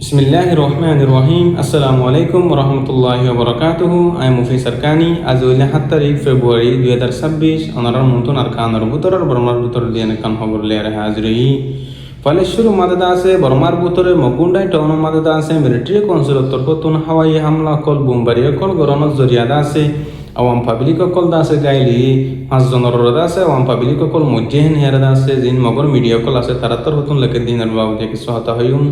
বিসমিল্লাহির রহমানির রহিম। আসসালামু আলাইকুম রহমতুল্লাহি ওবরাকাতুহু। আই মুফি সরকানি। আজ হইলে 7 তারিখ ফেব্রুয়ারি 2026 অনার নতুন আর কানার ভিতরের বর্মার ভিতর দিয়ে কান খবর লিয়ারে হাজিরি ফলেশ্বর মাদাদা আছে বর্মার ভিতরে মগুন্ডাই টাউন মাদাদা আছে মিলিটারি কনসুলেট তরফতুন হাওয়াই হামলা কল বোমবারি কল গরনের জরিয়াদা আছে আওয়াম পাবলিক কল দা আছে গাইলি 5 জনের রদা আছে আওয়াম পাবলিক কল মজ্জেহেন হেরাদা আছে জিন মগর মিডিয়া কল আছে তারা তরফতুন লেকে দিনের বাবু দেখি সহায়তা হইম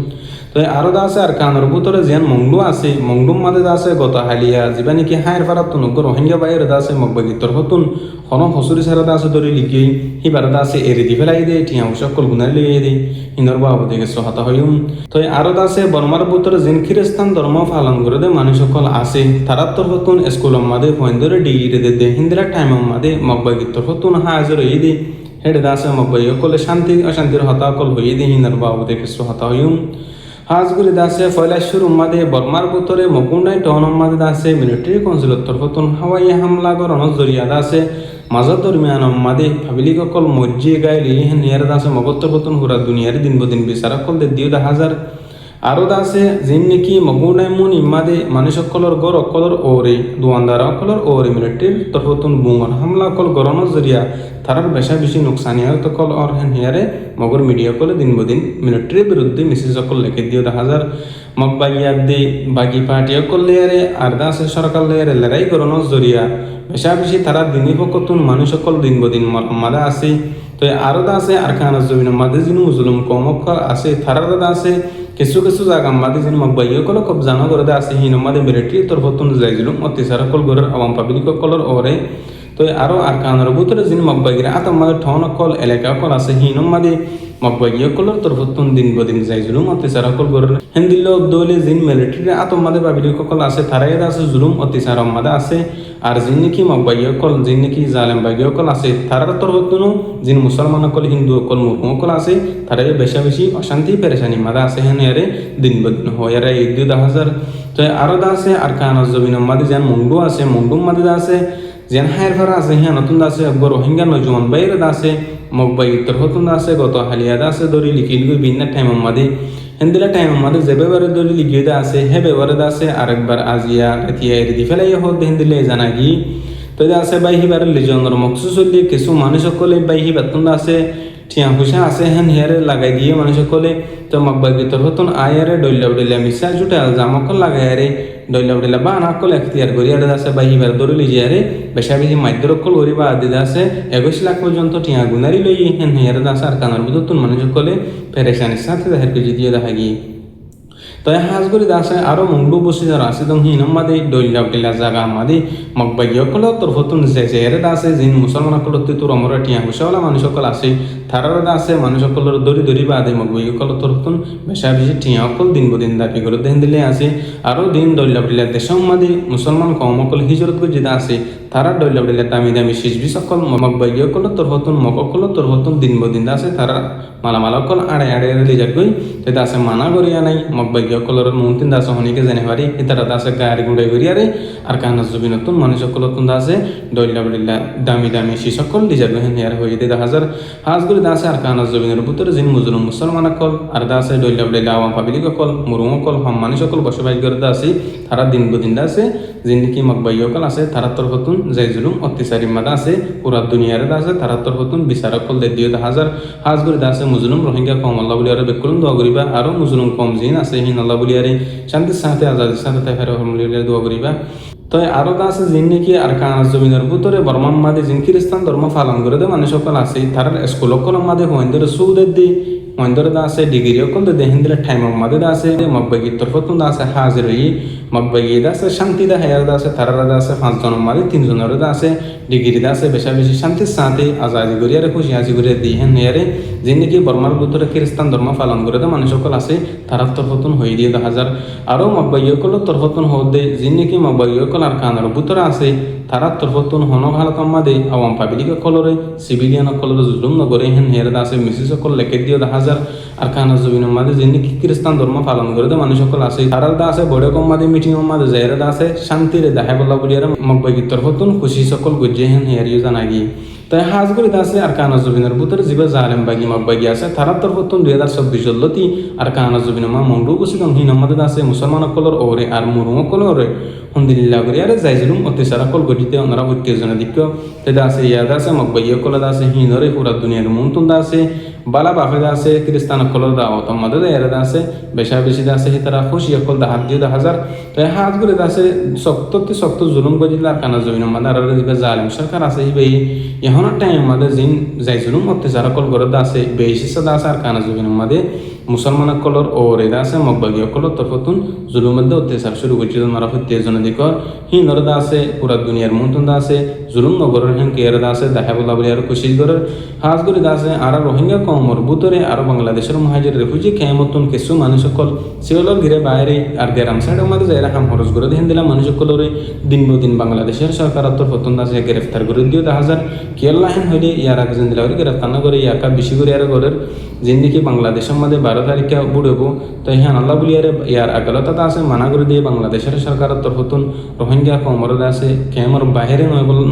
তো আরো দা আছে আর কানোর ভিতরে যেন মংডু আছে মংডুম মাদে দা আছে গত হালিয়া যিবা নাকি হায়ের ফারাত নগর রোহিঙ্গা বাইর দা আছে মগবাগি তরফতুন হন হসুরি সারা দা আছে দরি লিগি হিবার দা আছে এরি দি ফেলাই দে টিয়া সকল গুনারি লইয়ে দে হিন্দর বাবু দেখে সহায়তা হইম তো আরো দা আছে বর্মার ভিতরে যেন খ্রিস্টান ধর্ম পালন করে দে মানুষ সকল আছে তারা তরফতুন স্কুল মাদে পয়েন্টরে ডিগ্রি দে হিন্দিরা টাইম মাদে মগবাগি তরফতুন হাজার হইয়ে দে হেড দা আছে মগবাগি কলে শান্তি অশান্তির হতা কল হইয়ে দে হিন্দর বাবু দেখে সহায়তা হইম হাজগুলি দাসে ফয়লাশ্বর উম্মাদে বর্মার ভিতরে মকুন্ডাই টাউন উম্মাদে দাসে মিলিটারি কনসুলেট তরফতুন হাওয়াই হামলা গরনের জরিয়া দাসে মাজা দরমিয়ান উম্মাদে পাবলিক কল মজ্জি গাইলি নিয়ার দাসে মগত তরফতুন পুরা দুনিয়ার দিন বদিন বিচারা কল দে দিও হাজার আরো দাসে যিন নাকি মগুন্ডাই মুন ইম্মাদে মানুষ সকলের গড় অকলর ওরে দোয়ানদার অকলর ওরে মিলিটারির তরফতুন বুমর হামলা কল গরনের জরিয়া তারার বেশা বেশি নুকসানিয়ার তো কল অর হেন হিয়ারে মগর মিডিয়া কলে দিন বদিন মিলিটারির বিরুদ্ধে মেসেজ সকল লেখে দিও হাজার মব্বাইয়াদ দে বাকি পার্টি সকল লেয়ারে আর দাসে সরকার লেয়ারে লড়াই গরনের জরিয়া বেশা বেশি তারা দিনই পকতুন মানুষ সকল দিন বদিন মাদা আছে তো আরো দা আছে আর খান জমিন মাদে যিনি মুসলিম কম আছে তারার দা আছে কিছু কিছু জায়গা মাদে যিনি মব্বাইয়া কল কবজানো করে আছে হিন মাদে মিলিটারি তরফতুন যাইছিলুম অত্যাচার কল গরের আওয়াম পাবলিক কলর ওরে তো আরো আর কানার ভিতরে যিনি মগবাগিরা আতম মাদে ঠন কল এলাকা কল আছে হিনম মাদে মগবাগিয়া কলর তরফতুন দিন বদিন যাইছিলুম অত্যাচার কল গরের হিন্দিল দলে যিনি মিলিটারি আতম মাদে পাবলিক কল আছে তারাই আছে জুলুম অত্যাচার মাদে আছে আর যিনি নাকি মগবাগিয়া কল যিনি নাকি জালেম বাগিয়া কল আছে তারার তরফতুন যিনি মুসলমান কল হিন্দু কল মুসলিম কল আছে তারাই বেশা বেশি অশান্তি পেরেশানি মাদে আছে হেন এরে দিন বদিন হয় আর এই 2000 তো আরো দা আছে আর কানার জমিন মাদে যেন মুন্ডু আছে মুন্ডুম মাদে আছে যেন হায়ের ফারা আছে হ্যাঁ নতুন দাসে আকবর রোহিঙ্গা নজওয়ান বাইরে দাসে মগবাই তরফতুন দাসে গত হালিয়া দাসে দরি লিখিল গই বিন্ন টাইম মাদে হিন্দিলা টাইম মাদে যে বেবারে দরি লিখিয়ে দা আছে হে বেবারে দাসে আরেকবার আজিয়া এতিয়া এর দি ফেলাই হদ হিন্দিলে জানা গি তো আছে বাই হিবার লিজনের মকসুস হলি কিছু মানুষ সকলে বাই হিবাতুন দাসে ঠিয়া হুসা আছে হেন হিয়ারে লাগাই দিয়ে মানুষ সকলে তো মগবাই তরফতুন আয়ারে ডইলা ডইলা মিসা জুটা জামকল লাগায়ারে ডইলা ডইলা বা আনাকল এখতিয়ার করিয়ার আছে বা হিবার দরি লিজিয়ারে বেশা বেশি মাধ্যরকল করিবা আদি আছে 21 লাখ পর্যন্ত টিয়া গুনারি লই হেন হিয়ারে দাসে আর কানার ভিতরতুন মানুষ সকলে পেরেশানির সাথে জাহির করে দিয়ে দেখা গিয়ে তাই হাজগুলি দাসে আরো মুন্ডু বসে যারা আছে তো হিনম মাদে ডইলা ডইলা জায়গা মাদে মগবাগিয়া কল তরফতুন জেরে দাসে জিন মুসলমান কল তোর আমরা টিয়া হুসাওয়ালা মানুষ সকল আছে তারার দাসে মানুষ সকলের দরি দরি বাদে মগবাগিয়া কল তরফতুন বেশা বেশি টিয়া কল দিন বদিন দাবি করে দেন দিলে আছে আরো দিন ডইলা ডইলা দেশম মাদে মুসলমান কম কল হিজরত করে যেটা আছে তারা ডইলা ডইলা দামি দামি সিজবি সকল মগবাগিয়া কল তরফতুন মকল তরফতুন দিন বদিন দাসে তারা মালামাল কল আড়ে আড়ে লিজার গই তেটা আছে মানা করিয়া নাই মগবাগিয়া কলর মন্তিন দাস হনিকে জানেবারি ইতারা দাসে গাড়ি গুড়াই করিয়ারে আর কানা জবিনতুন মানুষ সকলতুন দাসে ডইলা ডইলা দামি দামি সি সকল লিজার গই হেয়ার হই দে হাজার হাজগুলি দাসে আর কানা জবিনের ভিতরে জিন মুজলুম মুসলমান কল আর দাসে ডইলা ডইলা আওয়াম পাবলিক কল মুরুম কল সম্মানী সকল বসবাস করে দাসে তারা দিন বদিন দাসে জিন নাকি মগবাগিয়া কল আছে তারা তরফতুন যাই জুলুম অত্যাচারী মাদা আছে পুরা দুনিয়ার দাসে তারা তরফতুন বিচারক কল দে দিও হাজার হাজগুলি দাসে মুজলুম রোহিঙ্গা কম আল্লাহ বলি আর বেকুলুম দোয়া করিবা আরো মুজলুম কম জিন আছে হিন আল্লাহ বলি আরে শান্তির সাথে আজাদির সাথে তাইফারে হরমুলিয়ারে দোয়া করিবা তো আরো দাসে জিন নাকি আর কানার জমিনের ভিতরে বর্মাম মাদে জিন খ্রিস্টান ধর্ম পালন করে দে মানুষ সকল আছে তার স্কুল কল মাদে হইন্দর সুদের দি মহেন্দ্র দাসে ডিগ্রি কল দে হিন্দিলা টাইম মাদে দাসে মগবাগি তরফতুন দাসে হাজির হই মগবাগি দাসে শান্তি দা হেয়ার দাসে তারারা দাসে 5 জন মাদে 3 জনের দাসে ডিগ্রি দাসে বেশা বেশি শান্তির সাথে আজাদি করিয়ারে খুশি হাজি করিয়া দি হেন হেয়ারে যিনি নাকি বর্মার ভিতরে খ্রিস্টান ধর্ম পালন করে দে মানুষ সকল আছে তারার তরফতুন হই দিয়ে 1000 আরো মগবাগি কল তরফতুন হদে যিনি নাকি মগবাগি কল আর কানার ভিতরে আছে তারা তরফতুন হন ভারত মাদে আওয়াম পাবলিক কলরে সিভিলিয়ান কলরে জুলুম নগরে হেন হেয়ারে দাসে মিসি সকল লেখে দিয়ে 1000 আর কানা জবিনের মাদে যিনি খ্রিস্টান ধর্ম পালন করে দে মানুষ সকল আছে তারা দাসে বড় কম মাদে মিটিং মাদে যাইরে দাসে শান্তিরে দেখাই বলা বলিয়ারে মগবাগি তরফতুন খুশি সকল গুজে হেন হেয়ারিও জানাগি তাই হাজ করে আছে আর কানা জবিনের ভিতরে যিবা জালেম বাগি মগবাগি আছে তারার তরফতন 2024 লতি আর কানা জবিন মা মংরু বসিদন হিন আমাদের আছে মুসলমান কলর ওরে আর মুরুম কলরে হন্দিল্লা করে আরে যাইজুলুম অত্যাচার কল গঠিতে ওনারা উত্তেজনা দিক্য তেদা আছে ইয়াদ আছে মগবাগি কলদ আছে হিনরে পুরা দুনিয়ার মুনতুন আছে বালা বাফেদা আছে খ্রিস্টান কলর দাওয়াত আমাদের এরাদা আছে বেশা বেশি আছে তারা খুশি কল দা হাত দিয়ে 1000 তাই হাত করে আছে শক্ত জুলুম গজিলা আর কানা জবিন আমাদের আর দিবে জালেম সরকার আছে হিবে এখন টাইম আমাদের জিন যাইজুলুম অত্যাচার কল গরদ আছে বেশি সাদা আছে আর কানা জবিন আমাদের মুসলমান কলর ও রেদা আছে মগবাগি কলর তরফতুন জুলুমের অত্যাচার শুরু করছে মারা উত্তেজনা দিক হিনরদা আছে পুরা দুনিয়ার মুনতুন আছে জুলুম নগরের হেন কেয়ারদা আছে দেখা বলা বলে আর খুশি গরের হাজ করে আছে আর রোহিঙ্গা কমর বুতরে আর বাংলাদেশের মহাজির রেফুজি খেমতুন কিছু মানুষ সকল সেগুলোর ঘিরে বাইরে আর গেরাম সাইড আমাদের যাইরা হাম খরচ করে দেখেন দিলাম মানুষ সকলরে দিন বাংলাদেশের সরকার তরফতুন আছে গ্রেফতার করে দিও 10,000 কেয়াল্লা হেন হইলে ইয়ার আগে দিন দিলা গ্রেফতার না করে ইয়াকা বেশি করে আর ঘরের জিন্দিগি বাংলাদেশের মধ্যে 12 তারিখে বুড়েবো তো হ্যাঁ আল্লাহ বলি আর ইয়ার আগালতা আছে মানা করে দিয়ে বাংলাদেশের সরকারের তরফতুন রোহিঙ্গা কমরদ আছে কেমর বাহিরে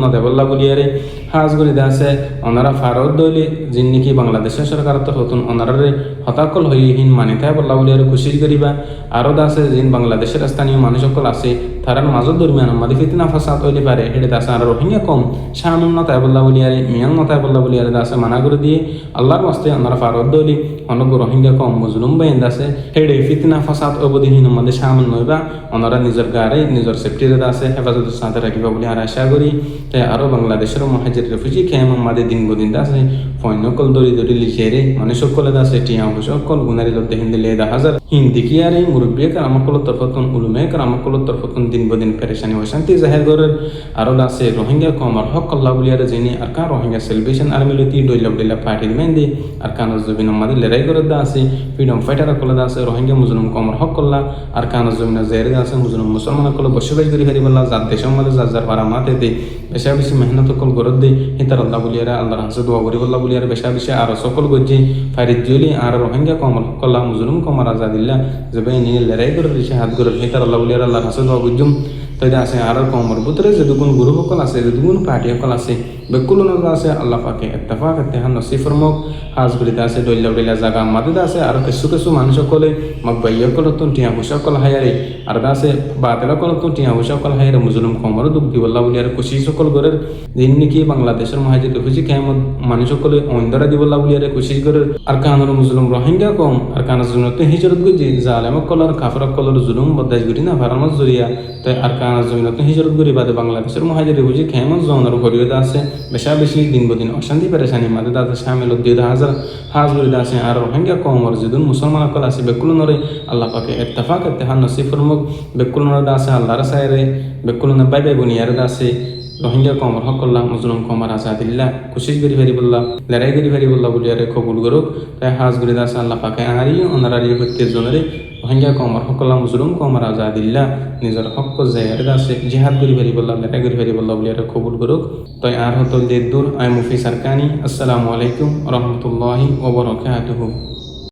নদেবল্লা বলি আরে হাজ করে আছে ওনারা ফারত দইলে জিন্দিগি বাংলাদেশের সরকারের তরফতুন ওনারে হতাকল হইহীন মানিতে বল্লা বলি আর খুশি করিবা আরও আছে যিন বাংলাদেশের স্থানীয় মানুষ সকল আছে তারার মাজত দরমিয়ান আমাদের ফিতনা ফাসাদ হইলে পারে হেঁটে দাসে আর রোহিঙ্গা কম শামুন নতায় বল্লা বলি আরে মিয়ান নতায় বল্লা বলি আরে দাসে মানা করে দিয়ে আল্লাহর বাস্তে ওনারা ফারত দইলে অনগ রোহিঙ্গা কম মজলুম বাইন দাসে হেঁটে ফিতনা ফাসাদ অবধিহীন আমাদের শামুন নইবা ওনারা নিজের গাড়ে নিজের সেফটিতে আছে হেফাজতের সাথে রাখিবা বলে আর আশা করি তাই আরও বাংলাদেশের মহাজির রেফুজি খেয়ে আমাদের দিন আছে ফৈন্যকল দরি লিখেরে মানে সকলে দাসে টিয়া সকল গুনারি লোক হিন্দি লে 10,000 হিন্দি কি আর এই মুরব্বী কারামকল তরফতুন উলুমে কারামকল তরফতুন দিন পেরেশানি অশান্তি জাহের করের আরও আছে রোহিঙ্গা কমার হক আল্লাহ বলিয়ারে যিনি আর কান রোহিঙ্গা সেলিব্রেশন আর্মি লতি ডইলা পার্টি মেহেন্দি আর কান জবিন আমাদের লড়াই করে দা আছে ফ্রিডম ফাইটার কলে দা আছে রোহিঙ্গা মুসলিম কমার হক আল্লাহ আর কান জবিন জেরে আছে মুসলিম মুসলমান কলে বসবাস করে হারি বল্লা জাত দেশ আমাদের যার পারা মাতে দে বেশা বেশি মেহনত কল গরদ দে হিতার আল্লাহ বলিয়ারে আল্লাহর হাসে দোয়া করি বল্লা বলিয়ারে বেশা বেশি আর সকল গজ্জি ফারিদ জলি আর রোহিঙ্গা কমার হক আল্লাহ মুসলিম কমার আজাদিল্লাহ জবে নিয়ে লড়াই করে দিছে হাত করে হিতার আল্লাহ বলিয়ারে আল্লাহর হাসে দোয়া বুঝুম তাই আছে আর কমর ভিতরে যে দুগুণ গুরু সকল আছে যে দুগুণ পার্টি সকল আছে বেকুল আছে আল্লাহ পাকে ইত্তেফাক ইত্তেহান নসিফর মুখ হাজ করিতে আছে ডইলা জায়গা আমাদের আছে আর কিছু মানুষ সকলে মগবাইয়া কলতুন টিয়া হুসা কল হায়ারে আর আছে বাতেলা কলতুন টিয়া হুসা কল হায়ারে মুসলিম কমর দুঃখ দিবল্লা বলি আর খুশি সকল গরের দিন নাকি বাংলাদেশের মহাজির হুজি কেমন মানুষ সকলে অন্দরা দিবল্লা বলি আর খুশি গরের আর কানর মুসলিম রোহিঙ্গা কম আর কানার জন্য হিজরত গুজি জালেম কলর কাফর কলর জুলুম বদাইশ গুটি না ফারামত জরিয়া তাই আর কানার জন্য হিজরত করি বাদে বাংলাদেশের মহাজির হুজি কেমন জনের হরিয়তা আছে বেশা বেশি দিন অশান্তি পেরেশানি মাদে দাদা শামিল 2,000 হাজ করে আছে আর রোহিঙ্গা কমর যেদিন মুসলমান কল আছে বেকুলনরে আল্লাহ পাকে ইত্তেফাক ইত্তেহান নসিফর মুখ বেকুলনরে আছে আল্লাহর সাইরে বেকুলনে বাই বুনিয়ার আছে রোহিঙ্গা কমর হক আল্লাহ মুসলিম কমর আজাদিল্লাহ খুশি করি ফেরি বললা লড়াই করি ফেরি বললা বলিয়ারে কবুল করুক তাই হাজ করে আছে আল্লাহ পাকে আহারি অনারারি প্রত্যেক জনের রোহিঙ্গা কমর হক আল্লাহ মুসলিম কমর আজাদিল্লাহ নিজের হক জায়গার আছে জিহাদ করি ফেরি বললা লড়াই করি ফেরি বললা বলিয়ারে কবুল করুক তাই আর হতল দূর আই মুফি সারকানি আসসালামু আলাইকুম রহমতুল্লাহি ওয়া বারাকাতুহু।